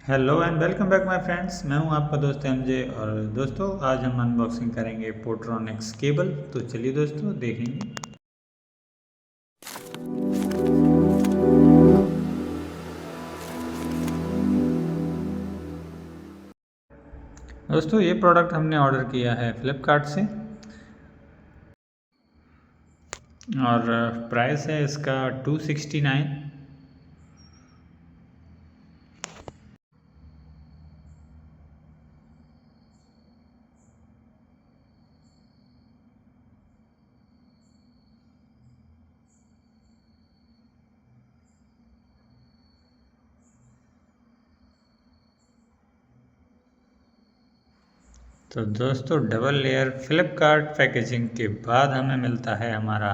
Hello and welcome back my friends. मैं हूं आपका दोस्त एमजे और दोस्तों आज हम अनबॉक्सिंग करेंगे पोर्ट्रॉनिक्स केबल। तो चलिए दोस्तों देखेंगे। दोस्तों ये प्रोडक्ट हमने ऑर्डर किया है फ्लिपकार्ट से और प्राइस है इसका 269। तो दोस्तों डबल लेयर फ्लिपकार्ट पैकेजिंग के बाद हमें मिलता है हमारा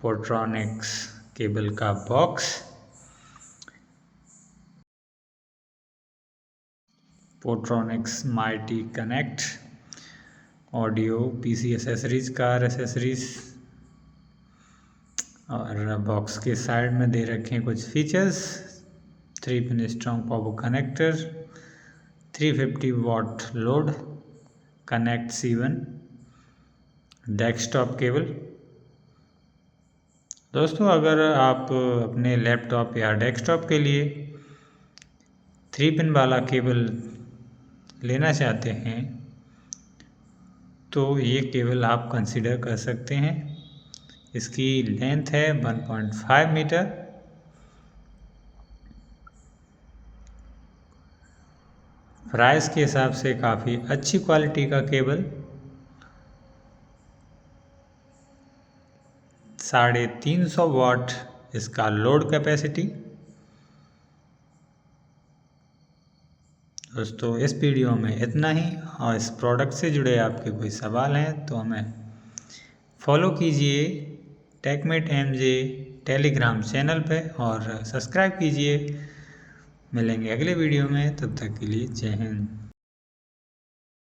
पोर्ट्रॉनिक्स केबल का box. Portronics mighty connect audio PC accessories car accessories और बॉक्स के साइड में दे रखे हैं कुछ features. 3 pin strong power connector, 350 what load, connect C1, desktop cable. दोस्तों अगर आप अपने लैपटॉप या डेस्कटॉप के लिए 3 पिन वाला केबल लेना चाहते हैं तो ये केबल आप कंसीडर कर सकते हैं। इसकी लेंथ है 1.5 मीटर। प्राइस के हिसाब से काफ़ी अच्छी क्वालिटी का केबल। 350 वाट इसका लोड कैपेसिटी। दोस्तों इस वीडियो में इतना ही और इस प्रोडक्ट से जुड़े आपके कोई सवाल हैं तो हमें फॉलो कीजिए टेकमेट एमजे टेलीग्राम चैनल पे और सब्सक्राइब कीजिए। मिलेंगे अगले वीडियो में, तब तक के लिए जय हिंद।